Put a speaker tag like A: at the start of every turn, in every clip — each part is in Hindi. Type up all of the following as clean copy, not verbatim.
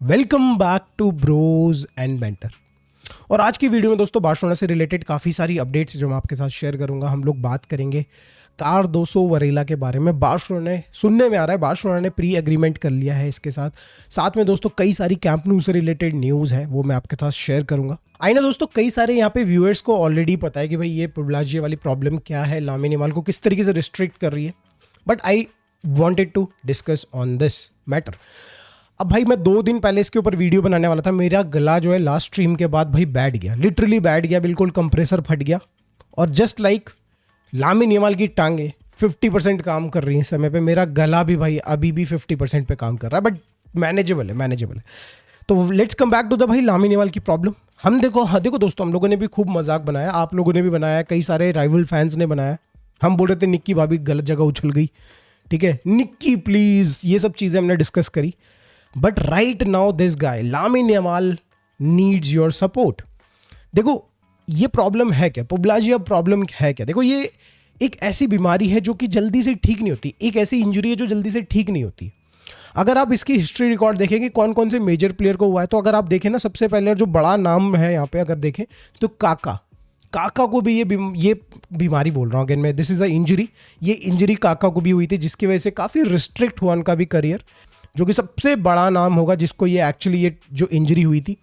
A: Welcome back to Bros and Banter. और आज की वीडियो में दोस्तों बार्सिलोना से रिलेटेड काफ़ी सारी अपडेट्स जो मैं आपके साथ शेयर करूंगा। हम लोग बात करेंगे कार्डोसो वरेला के बारे में। बार्सिलोना ने सुनने में आ रहा है बार्सिलोना ने प्री एग्रीमेंट कर लिया है इसके साथ। साथ में दोस्तों कई सारी कैंप न्यू से रिलेटेड न्यूज़ है, वो मैं आपके साथ शेयर करूंगा। आई ना दोस्तों, कई सारे यहाँ पे व्यूअर्स को ऑलरेडी पता है कि भाई ये पुब्लाजिया वाली प्रॉब्लम क्या है, लामिन यमाल को किस तरीके से रिस्ट्रिक्ट कर रही है। But I wanted to discuss on this matter. अब भाई मैं 2 दिन पहले इसके ऊपर वीडियो बनाने वाला था। मेरा गला जो है लास्ट स्ट्रीम के बाद भाई बैठ गया, लिटरली बैठ गया, बिल्कुल कंप्रेसर फट गया। और जस्ट लाइक लामिन यमाल की टांगे 50% काम कर रही हैं इस समय पे, मेरा गला भी भाई अभी भी 50% पे काम कर रहा है। बट मैनेजेबल है। तो let's come back to the भाई लामिन यमाल की प्रॉब्लम। हम देखो दोस्तों, हम लोगों ने भी खूब मजाक बनाया, आप लोगों ने भी बनाया, कई सारे राइवल फैंस ने बनाया। हम बोल रहे थे निक्की भाभी गलत जगह उछल गई, ठीक है, निक्की प्लीज, ये सब चीज़ें हमने डिस्कस करी। But right now this guy Lamine Yamal needs your support. देखो ये प्रॉब्लम है क्या, पुब्लाजिया प्रॉब्लम है क्या? देखो ये एक ऐसी बीमारी है जो कि जल्दी से ठीक नहीं होती, एक ऐसी इंजरी है जो जल्दी से ठीक नहीं होती। अगर आप इसकी हिस्ट्री रिकॉर्ड देखेंगे कौन कौन से मेजर प्लेयर को हुआ है, तो अगर आप देखें ना, सबसे पहले जो बड़ा नाम है यहाँ पे अगर देखें तो काका को भी ये बीमारी बोल रहा हूँ अगेन मैं, दिस इज़ अ इंजरी। ये इंजरी काका को भी हुई थी, जिसकी वजह से काफ़ी रिस्ट्रिक्ट हुआ उनका भी करियर, जो कि सबसे बड़ा नाम होगा जिसको ये एक्चुअली ये जो इंजरी हुई थी।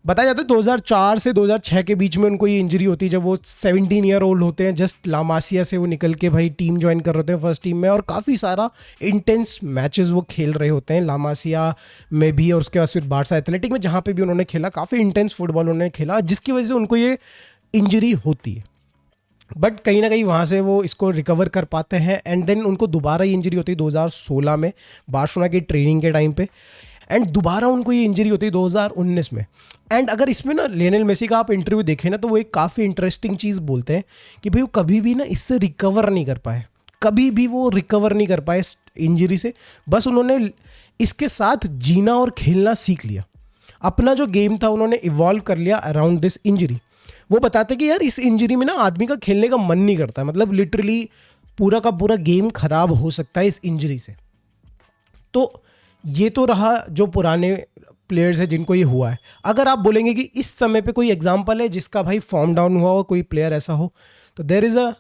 A: बताया जाता है 2004 से 2006 के बीच में उनको ये इंजरी होती है, जब वो 17 ईयर ओल्ड होते हैं। जस्ट लामासिया से वो निकल के भाई टीम ज्वाइन कर रहे हैं फर्स्ट टीम में, और काफ़ी सारा इंटेंस मैचेस वो खेल रहे होते हैं लामासिया में भी, और उसके बाद फिर बार्सा एथलेटिक में जहाँ पे भी उन्होंने खेला, काफ़ी इंटेंस फुटबॉल उन्होंने खेला, जिसकी वजह से उनको ये इंजरी होती है। बट कहीं ना कहीं वहाँ से वो इसको रिकवर कर पाते हैं, एंड देन उनको दोबारा ये इंजरी होती है 2016 में बार्सिलोना की ट्रेनिंग के टाइम पे, एंड दोबारा उनको ये इंजरी होती है 2019 में। एंड अगर इसमें ना लियोनेल मेसी का आप इंटरव्यू देखें ना, तो वो एक काफ़ी इंटरेस्टिंग चीज़ बोलते हैं कि भाई वो कभी भी ना इससे रिकवर नहीं कर पाए, कभी भी वो रिकवर नहीं कर पाए इस इंजरी से। बस उन्होंने इसके साथ जीना और खेलना सीख लिया, अपना जो गेम था उन्होंने इवॉल्व कर लिया अराउंड दिस इंजरी। वो बताते कि यार इस इंजरी में ना आदमी का खेलने का मन नहीं करता, मतलब लिटरली पूरा का पूरा गेम खराब हो सकता है इस इंजरी से। तो ये तो रहा जो पुराने प्लेयर्स है जिनको ये हुआ है। अगर आप बोलेंगे कि इस समय पे कोई एग्जांपल है जिसका भाई फॉर्म डाउन हुआ हो, कोई प्लेयर ऐसा हो, तो there is a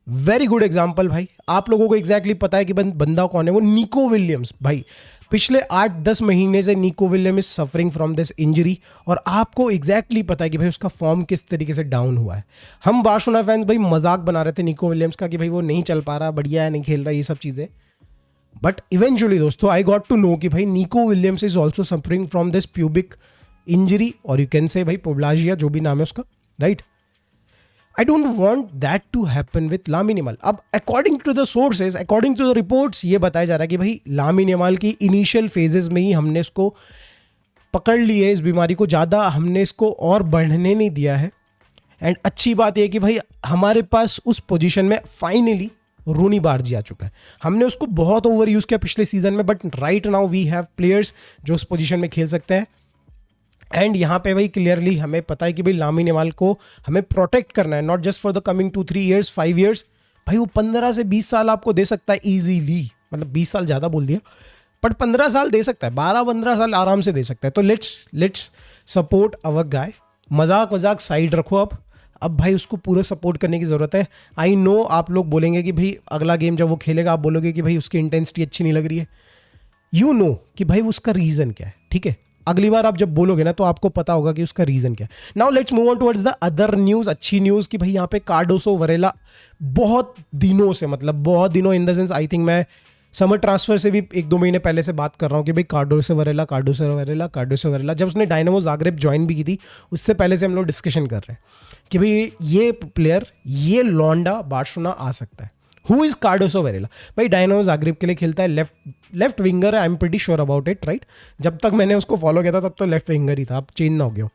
A: very good example. भाई आप लोगों को एग्जैक्टली पता है कि बंदा कौन है, वो निको विलियम्स। भाई पिछले 8-10 महीने से निको William is suffering from this injury, और आपको एग्जैक्टली पता है कि भाई उसका फॉर्म किस तरीके से डाउन हुआ है। हम बार्सिलोना फैंस भाई मजाक बना रहे थे निको विलियम्स का कि भाई वो नहीं चल पा रहा, बढ़िया है, नहीं खेल रहा, ये सब चीज़ें। बट इवेंचुअली दोस्तों आई गॉट टू नो कि भाई Nico Williams is also suffering from this pubic injury, और यू कैन से भाई पुब्लाजिया, जो भी नाम है उसका, right. I don't want that to happen with Lamine Yamal. अब according to the sources, according to the reports, ये बताया जा रहा है कि भाई लामिन यमाल की इनिशियल फेजेस में ही हमने इसको पकड़ ली है, इस बीमारी को, ज़्यादा हमने इसको और बढ़ने नहीं दिया है। एंड अच्छी बात यह है कि भाई हमारे पास उस पोजीशन में फाइनली रूनी बारजी आ चुका है। हमने उसको बहुत ओवर यूज़ किया पिछले सीजन में, but right now we have players जो उस पोजीशन में खेल सकते हैं। एंड यहाँ पे भाई क्लियरली हमें पता है कि भाई लामिन यमाल को हमें प्रोटेक्ट करना है, not just for the coming 2-3 years, 5 years. भाई वो 15 से 20 साल आपको दे सकता है ईजीली, मतलब 20 साल ज़्यादा बोल दिया, बट 15 साल दे सकता है, 12-15 साल आराम से दे सकता है। तो लेट्स सपोर्ट अवर गाय। मजाक साइड रखो अब भाई उसको पूरा सपोर्ट करने की ज़रूरत है। आई नो आप लोग बोलेंगे कि भाई अगला गेम जब वो खेलेगा आप बोलोगे कि भाई उसकी इंटेंसिटी अच्छी नहीं लग रही है। यू नो कि भाई उसका रीज़न क्या है, ठीक है। अगली बार आप जब बोलोगे ना तो आपको पता होगा कि उसका रीज़न क्या है। Now let's move on towards the other news. अच्छी न्यूज़ कि भाई यहाँ पे कार्डोसो वरेला बहुत दिनों से, मतलब बहुत दिनों in the sense I think मैं समर ट्रांसफर से भी 1-2 महीने पहले से बात कर रहा हूँ कि भाई कार्डोसो वरेला जब उसने डायनामो ज़ाग्रेब ज्वाइन भी की थी, उससे पहले से हम लोग डिस्कशन कर रहे हैं कि भाई ये प्लेयर, ये लौंडा बार्सिलोना आ सकता है। Who is Cardoso वरेला? भाई डायनामो ज़ाग्रेब के लिए खेलता है, लेफ्ट विंगर है, I am pretty sure about it, right. जब तक मैंने उसको फॉलो किया था तब तो लेफ्ट विंगर ही था, अब चेंज ना हो गया।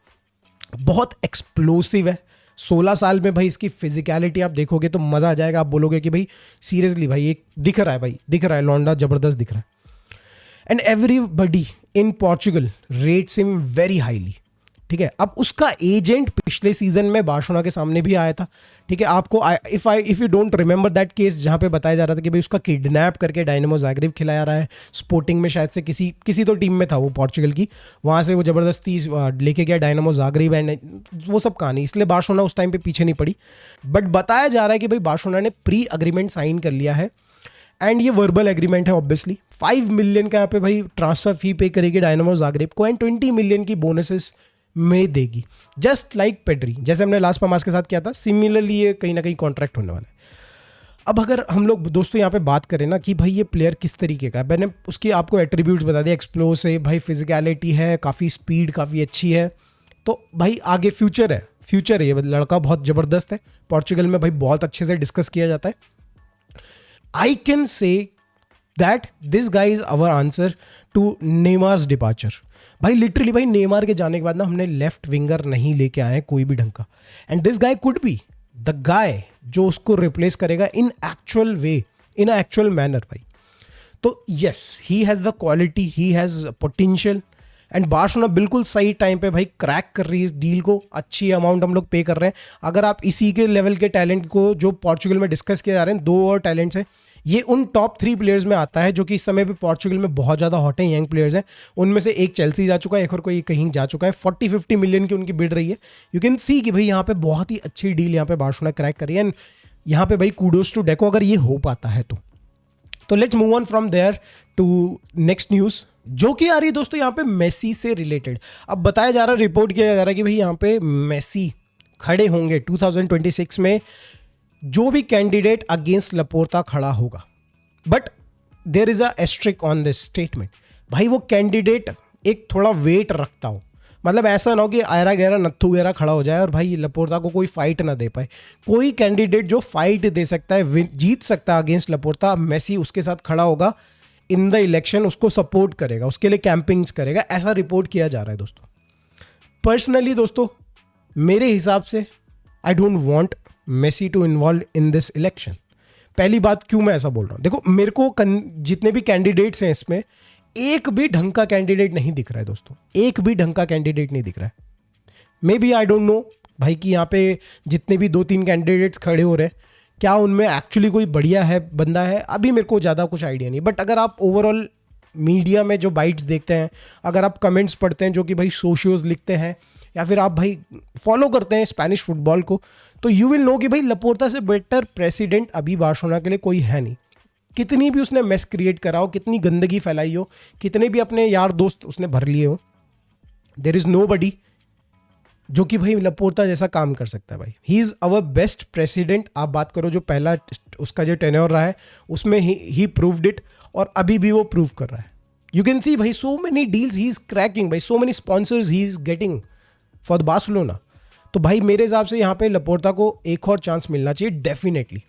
A: बहुत एक्सप्लोसिव है, 16 साल में भाई इसकी फिजिकलिटी आप देखोगे तो मज़ा आ जाएगा। आप बोलोगे कि भाई सीरियसली भाई एक दिख रहा है लौंडा, ज़बरदस्त दिख रहा है। And everybody in Portugal rates him very highly, ठीक है। अब उसका एजेंट पिछले सीजन में बार्सिलोना के सामने भी आया था, ठीक है। आपको if you don't remember that case, जहां पे बताया जा रहा था कि भाई उसका किडनैप करके डायनामो ज़ाग्रेब खिलाया रहा है, स्पोर्टिंग में शायद से किसी तो टीम में था वो पोर्चुगल की, वहां से वो जबरदस्ती लेके गया डायनामो ज़ाग्रेब एंड वो सब कहानी, इसलिए बार्सिलोना उस टाइम पे पीछे नहीं पड़ी। बट बताया जा रहा है कि भाई बार्सिलोना ने प्री अग्रीमेंट साइन कर लिया है एंड ये वर्बल एग्रीमेंट है ऑब्वियसली। 5 मिलियन का यहाँ पे भाई ट्रांसफर फी पे करेगी डायनामो ज़ाग्रेब को एंड 20 मिलियन की बोनसेस में देगी, जस्ट लाइक पेड्री, जैसे हमने लास्ट पामास के साथ किया था। सिमिलरली ये कहीं ना कहीं कॉन्ट्रैक्ट होने वाला है। अब अगर हम लोग दोस्तों यहाँ पे बात करें ना कि भाई ये प्लेयर किस तरीके का है, मैंने उसकी आपको एट्रीब्यूट्स बता दिए। एक्सप्लोसिव भाई, फिजिकलिटी है, काफ़ी स्पीड काफ़ी अच्छी है, तो भाई आगे फ्यूचर है ये लड़का बहुत ज़बरदस्त है। पोर्चुगल में भाई बहुत अच्छे से डिस्कस किया जाता है। I can say that this guy is our answer to Neymar's departure. भाई लिटरली भाई नेमार के जाने के बाद ना हमने लेफ्ट विंगर नहीं लेके आए हैं कोई भी ढंग का, and this guy could be the guy जो उसको रिप्लेस करेगा इन actual way, in a actual manner भाई। तो yes, he has the quality, he has potential, and Barcelona बिल्कुल सही टाइम पे भाई क्रैक कर रही है इस डील को। अच्छी अमाउंट हम लोग पे कर रहे हैं। अगर आप इसी के लेवल के टैलेंट को जो पोर्चुगल में डिस्कस किए जा रहे हैं, 2 और टैलेंट्स हैं, ये उन टॉप 3 प्लेयर्स में आता है जो कि इस समय पे पोर्चुगल में बहुत ज़्यादा हॉट हैं, यंग प्लेयर्स हैं। उनमें से एक चेल्सी जा चुका है, एक और कोई कहीं जा चुका है। 40-50 मिलियन की उनकी बिड रही है। यू कैन सी कि भाई यहाँ पे बहुत ही अच्छी डील यहाँ पे बार्सिलोना क्रैक करी है, एंड यहाँ पे भाई कूडोस टू डेको अगर ये हो पाता है तो let's move on from there to next news जो कि आ रही है दोस्तों यहाँ पे मेसी से रिलेटेड। अब बताया जा रहा है, रिपोर्ट किया जा रहा है कि भाई यहाँ पे मेसी खड़े होंगे 2026 में, जो भी कैंडिडेट अगेंस्ट लपोर्ता खड़ा होगा। But there is a asterisk on this statement. भाई वो कैंडिडेट एक थोड़ा वेट रखता हो, मतलब ऐसा ना हो कि आयरा गहरा नत्थू गहरा खड़ा हो जाए और भाई लपोर्ता को कोई फाइट ना दे पाए। कोई कैंडिडेट जो फाइट दे सकता है, जीत सकता है अगेंस्ट लपोर्ता, मेसी उसके साथ खड़ा होगा इन द इलेक्शन, उसको सपोर्ट करेगा, उसके लिए कैंपिंग्स करेगा, ऐसा रिपोर्ट किया जा रहा है दोस्तों। पर्सनली दोस्तों मेरे हिसाब से I don't want Messi to involve in this election. पहली बात, क्यों मैं ऐसा बोल रहा हूँ, देखो मेरे को जितने भी कैंडिडेट्स हैं इसमें एक भी ढंग का कैंडिडेट नहीं दिख रहा है दोस्तों, एक भी ढंग का कैंडिडेट नहीं दिख रहा है। Maybe I don't know भाई कि यहाँ पे जितने भी 2-3 कैंडिडेट्स खड़े हो रहे हैं, क्या उनमें एक्चुअली कोई बढ़िया है बंदा है, अभी मेरे को ज़्यादा कुछ आइडिया नहीं। बट अगर आप ओवरऑल मीडिया में जो बाइट्स देखते हैं, अगर आप कमेंट्स पढ़ते हैं जो कि भाई सोशियोज लिखते हैं, या फिर आप भाई फॉलो करते हैं स्पेनिश फुटबॉल को, तो यू विल नो कि भाई लपोर्ता से बेटर प्रेसिडेंट अभी बार्सिलोना के लिए कोई है नहीं। कितनी भी उसने मेस क्रिएट करा हो, कितनी गंदगी फैलाई हो, कितने भी अपने यार दोस्त उसने भर लिए हो, देयर इज़ नोबडी जो कि भाई लपोर्ता जैसा काम कर सकता है भाई। He is our best president. आप बात करो जो पहला उसका जो टेन्योर रहा है उसमें ही प्रूव्ड इट, और अभी भी वो प्रूव कर रहा है। यू कैन सी भाई so many deals he is cracking भाई, so many sponsors he is getting for the Barcelona. तो भाई मेरे हिसाब से यहाँ पे लपोर्ता को एक और चांस मिलना चाहिए डेफिनेटली,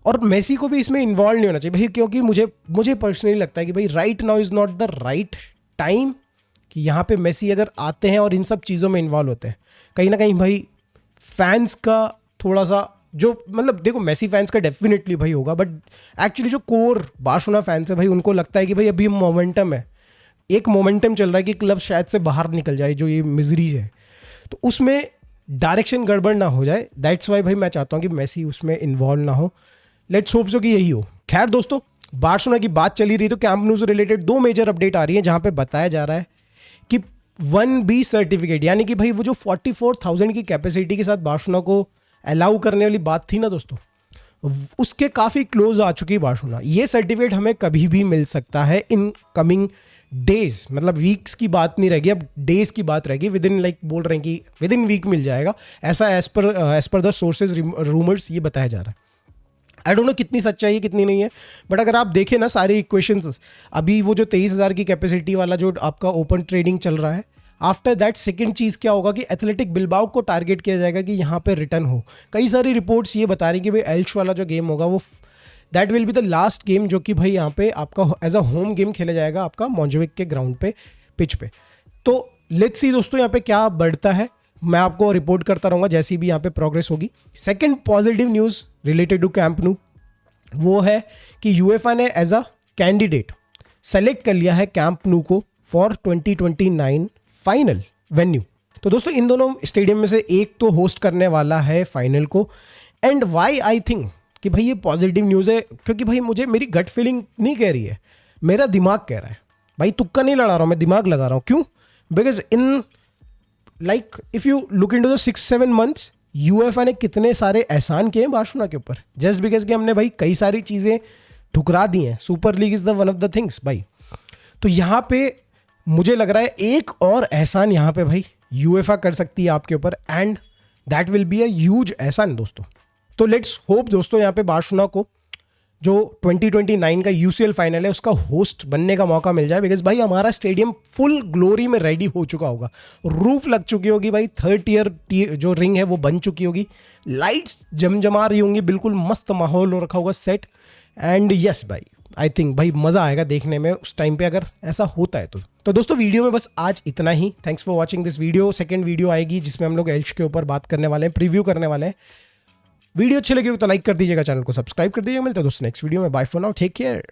A: और मेसी को भी इसमें इन्वॉल्व नहीं होना चाहिए भाई, क्योंकि मुझे पर्सनली लगता है कि भाई right now is not the right time कि यहाँ पे मेसी अगर आते हैं और इन सब चीज़ों में इन्वॉल्व होते हैं। कहीं ना कहीं भाई फैंस का थोड़ा सा जो, मतलब देखो मेसी फैंस का डेफिनेटली भाई होगा, बट एक्चुअली जो कोर बार्सिलोना फैंस है भाई उनको लगता है कि भाई अभी मोमेंटम है, एक मोमेंटम चल रहा है कि क्लब शायद से बाहर निकल जाए, जो ये मिजरी है, तो उसमें डायरेक्शन गड़बड़ ना हो जाए। दैट्स वाई भाई मैं चाहता हूँ कि मेसी उसमें इन्वॉल्व ना हो। लेट्स होप सो कि यही हो। खैर दोस्तों, बार्सिलोना की बात चली रही तो कैंप न्यू से रिलेटेड 2 मेजर अपडेट आ रही है, जहाँ पे बताया जा रहा है कि 1B सर्टिफिकेट, यानी कि भाई वो जो 44,000 की कैपेसिटी के साथ बार्सिलोना को अलाउ करने वाली बात थी ना दोस्तों, उसके काफ़ी क्लोज आ चुकी है बार्सिलोना। ये सर्टिफिकेट हमें कभी भी मिल सकता है इन कमिंग डेज, मतलब वीक्स की बात नहीं रहेगी, अब डेज की बात रहेगी। विद इन लाइक बोल रहे हैं कि विद इन वीक मिल जाएगा, ऐसा as per the sources rumours ये बताया जा रहा है। आई डोंट नो कितनी सच्चाई है कितनी नहीं है, बट अगर आप देखें ना सारे इक्वेशंस, अभी वो जो 23,000 की कैपेसिटी वाला जो आपका ओपन ट्रेडिंग चल रहा है, आफ्टर दैट सेकंड चीज़ क्या होगा कि एथलेटिक बिल्बाओ को टारगेट किया जाएगा कि यहाँ पे रिटर्न हो। कई सारी रिपोर्ट्स ये बता रही कि भाई एल्च वाला जो गेम होगा वो that will be the last game जो कि भाई यहाँ पे आपका एज अ होम गेम खेला जाएगा आपका मॉन्जुविक के ग्राउंड पे, पिच पे। तो लेट्स सी दोस्तों यहाँ पे क्या बढ़ता है, मैं आपको रिपोर्ट करता रहूँगा जैसी भी यहाँ पे प्रोग्रेस होगी। Second positive news related to Camp Nou वो है कि यूएफए ने एज अ कैंडिडेट सेलेक्ट कर लिया है कैंप न्यू को फॉर 2029 फाइनल वेन्यू। तो दोस्तों इन दोनों स्टेडियम में से एक तो होस्ट करने वाला है फाइनल को। एंड वाई आई थिंक कि भाई ये पॉजिटिव न्यूज़ है, क्योंकि भाई मुझे मेरी गट फीलिंग नहीं कह रही है, मेरा दिमाग कह रहा है। भाई तुक्का नहीं लड़ा रहा हूँ, मैं दिमाग लगा रहा हूँ। क्यों? Because in like if you look into the 6-7 months UEFA ने कितने सारे एहसान किए हैं बार्सिलोना के ऊपर, जस्ट बिकॉज कि हमने भाई कई सारी चीज़ें ठुकरा दी हैं। Super league is the one of the things भाई। तो यहाँ पे मुझे लग रहा है एक और एहसान यहाँ पे भाई यूएफए कर सकती है आपके ऊपर, and that will be a huge एहसान दोस्तों। तो लेट्स होप दोस्तों यहाँ पे बार्सिलोना को जो 2029 का यूसीएल फाइनल है उसका होस्ट बनने का मौका मिल जाए, बिकॉज भाई हमारा स्टेडियम फुल ग्लोरी में रेडी हो चुका होगा, रूफ लग चुकी होगी भाई, 3rd टियर जो रिंग है वो बन चुकी होगी, लाइट्स जमजमा रही होंगी, बिल्कुल मस्त माहौल हो रखा होगा सेट। एंड यस भाई आई थिंक भाई मज़ा आएगा देखने में उस टाइम पे अगर ऐसा होता है तो दोस्तों वीडियो में बस आज इतना ही। Thanks for watching this video. Second video आएगी जिसमें हम लोग एल्च के ऊपर बात करने वाले हैं, प्रीव्यू करने वाले हैं। वीडियो अच्छी लगी तो लाइक कर दीजिएगा, चैनल को सब्सक्राइब कर दीजिएगा। मिलते हैं दोस्तों नेक्स्ट वीडियो में। Bye for now, take care.